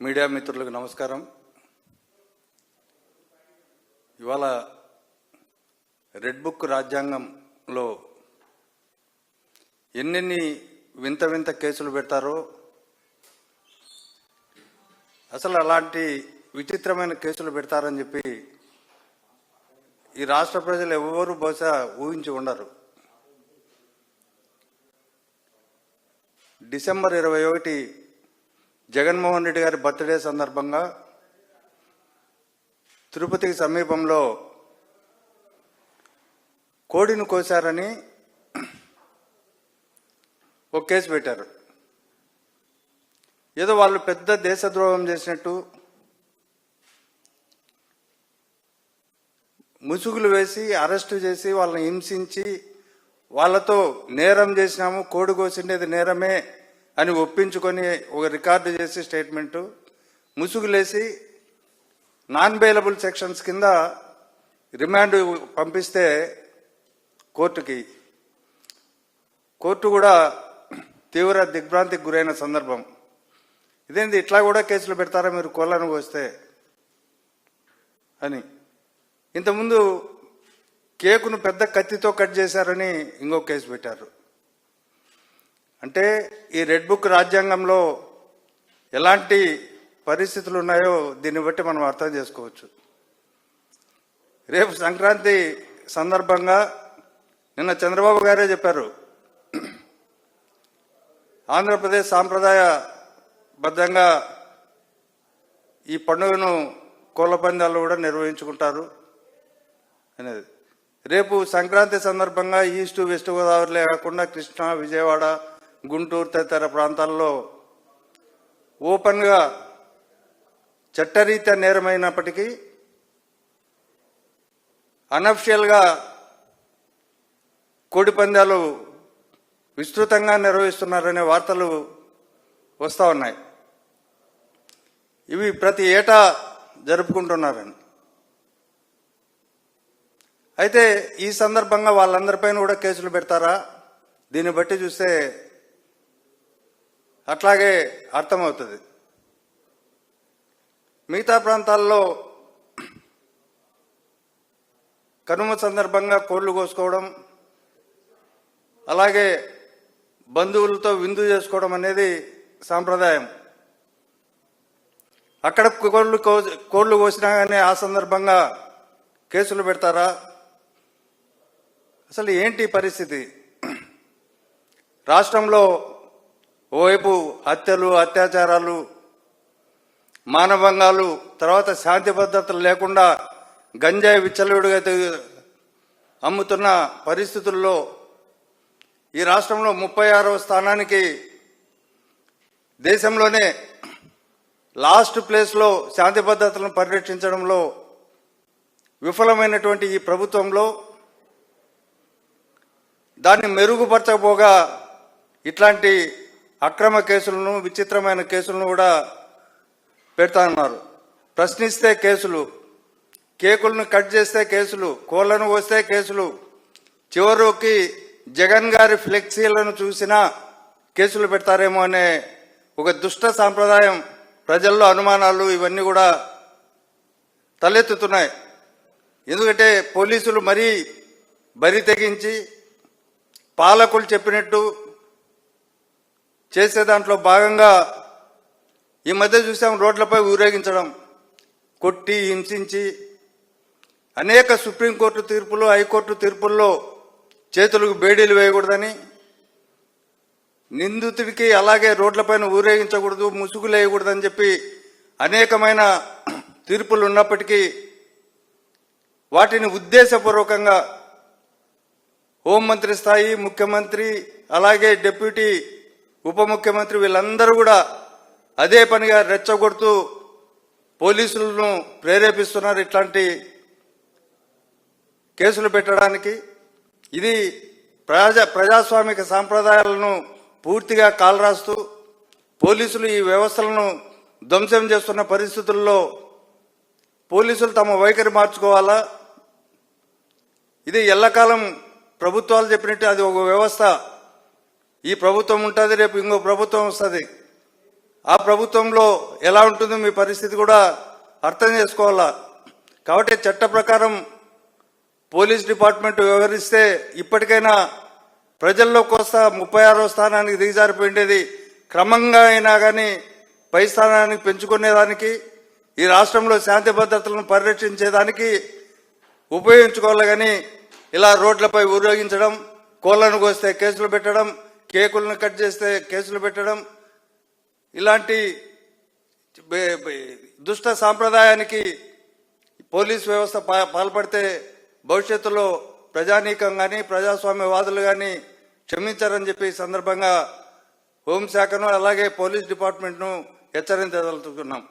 Media మిత్రులకు నమస్కారం. ఇవాళ రెడ్ బుక్ రాజ్యాంగంలో ఎన్నెన్ని వింత వింత కేసులు పెడతారో, అసలు అలాంటి విచిత్రమైన కేసులు పెడతారని చెప్పి ఈ రాష్ట్ర ప్రజలు ఎవరు బహుశా ఊహించి ఉండరు. డిసెంబర్ 21 జగన్మోహన్ రెడ్డి గారి బర్త్డే సందర్భంగా తిరుపతికి సమీపంలో కోడిని కోశారని ఒక కేసు పెట్టారు. ఏదో వాళ్ళు పెద్ద దేశద్రోహం చేసినట్టు ముసుగులు వేసి అరెస్టు చేసి వాళ్ళని హింసించి వాళ్ళతో నేరం చేసినాము, కోడి కోసిండేది నేరమే అని ఒప్పించుకొని ఒక రికార్డు చేసి స్టేట్మెంటు ముసుగులేసి నాన్ బెయిలబుల్ సెక్షన్స్ కింద రిమాండ్ పంపిస్తే కోర్టు కూడా తీవ్ర దిగ్భ్రాంతికి గురైన సందర్భం. ఇదేంటి ఇట్లా కూడా కేసులు పెడతారా మీరు కోళ్ళను కోస్తే అని. ఇంతకుముందు కేకును పెద్ద కత్తితో కట్ చేశారని ఇంకో కేసు పెట్టారు. అంటే ఈ రెడ్ బుక్ రాజ్యాంగంలో ఎలాంటి పరిస్థితులు ఉన్నాయో దీన్ని బట్టి మనం అర్థం చేసుకోవచ్చు. రేపు సంక్రాంతి సందర్భంగా నిన్న చంద్రబాబు గారే చెప్పారు, ఆంధ్రప్రదేశ్ సాంప్రదాయబద్ధంగా ఈ పండుగను కోళ్ల పందాలు కూడా నిర్వహించుకుంటారు అనేది. రేపు సంక్రాంతి సందర్భంగా ఈస్ట్ వెస్ట్ గోదావరిలో కాకుండా కృష్ణా, విజయవాడ, గుంటూరు తదితర ప్రాంతాల్లో ఓపెన్గా చట్టరీత్యా నేరమైనప్పటికీ అనఫిషియల్గా కోడి పందాలు విస్తృతంగా నిర్వహిస్తున్నారనే వార్తలు వస్తూ ఉన్నాయి. ఇవి ప్రతి ఏటా జరుపుకుంటున్నారని. అయితే ఈ సందర్భంగా వాళ్ళందరిపైన కూడా కేసులు పెడతారా? దీన్ని బట్టి చూస్తే అట్లాగే అర్థమవుతుంది. మిగతా ప్రాంతాల్లో కనుమ సందర్భంగా కోళ్లు కోసుకోవడం, అలాగే బంధువులతో విందు చేసుకోవడం అనేది సాంప్రదాయం. అక్కడ కోళ్లు కోసినా కానీ ఆ సందర్భంగా కేసులు పెడతారా? అసలు ఏంటి పరిస్థితి? రాష్ట్రంలో ఓవైపు హత్యలు, అత్యాచారాలు, మానభంగాలు, తర్వాత శాంతి భద్రతలు లేకుండా గంజాయి విచ్చలవిడిగా అమ్ముతున్న పరిస్థితుల్లో ఈ రాష్ట్రంలో 36వ స్థానానికి, దేశంలోనే లాస్ట్ ప్లేస్లో శాంతి భద్రతలను పరిరక్షించడంలో విఫలమైనటువంటి ఈ ప్రభుత్వంలో దాన్ని మెరుగుపరచకపోగా ఇట్లాంటి అక్రమ కేసులను, విచిత్రమైన కేసులను కూడా పెడతా ఉన్నారు. ప్రశ్నిస్తే కేసులు, కేకులను కట్ చేస్తే కేసులు, కోళ్లను కోస్తే కేసులు, చివరికి జగన్ గారి ఫ్లెక్సీలను చూసినా కేసులు పెడతారేమో అనే ఒక దుష్ట సాంప్రదాయం, ప్రజల్లో అనుమానాలు ఇవన్నీ కూడా తలెత్తుతున్నాయి. ఎందుకంటే పోలీసులు మరీ బరి తెగించి పాలకులు చెప్పినట్టు చేసే దాంట్లో భాగంగా ఈ మధ్య చూసాం, రోడ్లపై ఊరేగించడం, కొట్టి హింసించి, అనేక సుప్రీంకోర్టు తీర్పులు, హైకోర్టు తీర్పుల్లో చేతులకు బేడీలు వేయకూడదని, నిందితుడికి అలాగే రోడ్లపైన ఊరేగించకూడదు, ముసుగులు వేయకూడదని చెప్పి అనేకమైన తీర్పులు ఉన్నప్పటికీ వాటిని ఉద్దేశపూర్వకంగా హోంమంత్రి స్థాయి, ముఖ్యమంత్రి, అలాగే డిప్యూటీ ఉప ముఖ్యమంత్రి వీళ్ళందరూ కూడా అదే పనిగా రెచ్చగొడుతూ పోలీసులను ప్రేరేపిస్తున్నారు ఇట్లాంటి కేసులు పెట్టడానికి. ఇది ప్రజాస్వామిక సాంప్రదాయాలను పూర్తిగా కాలరాస్తూ పోలీసులు ఈ వ్యవస్థలను ధ్వంసం చేస్తున్న పరిస్థితుల్లో పోలీసులు తమ వైఖరి మార్చుకోవాలా? ఇది ఎల్లకాలం ప్రభుత్వాలు చెప్పినట్టు అది ఒక వ్యవస్థ. ఈ ప్రభుత్వం ఉంటుంది, రేపు ఇంకో ప్రభుత్వం వస్తుంది. ఆ ప్రభుత్వంలో ఎలా ఉంటుందో మీ పరిస్థితి కూడా అర్థం చేసుకోవాలా. కాబట్టి చట్ట ప్రకారం పోలీస్ డిపార్ట్మెంట్ వ్యవహరిస్తే ఇప్పటికైనా ప్రజల్లోకి వస్తా 36వ స్థానానికి దిగజారిపోయిండేది క్రమంగా అయినా కానీ పై స్థానానికి పెంచుకునేదానికి ఈ రాష్ట్రంలో శాంతి భద్రతలను పరిరక్షించేదానికి ఉపయోగించుకోవాలి. కానీ ఇలా రోడ్లపై ఊరేగించడం, కోళ్లను కోస్తే కేసులు పెట్టడం, కేకులను కట్ చేస్తే కేసులు పెట్టడం, ఇలాంటి దుష్ట సాంప్రదాయానికి పోలీస్ వ్యవస్థ పాల్పడితే భవిష్యత్తులో ప్రజానీకం కానీ ప్రజాస్వామ్యవాదులు కానీ క్షమించారని చెప్పి ఈ సందర్భంగా హోంశాఖను అలాగే పోలీస్ డిపార్ట్మెంట్ను హెచ్చరించదలుచుకున్నాం.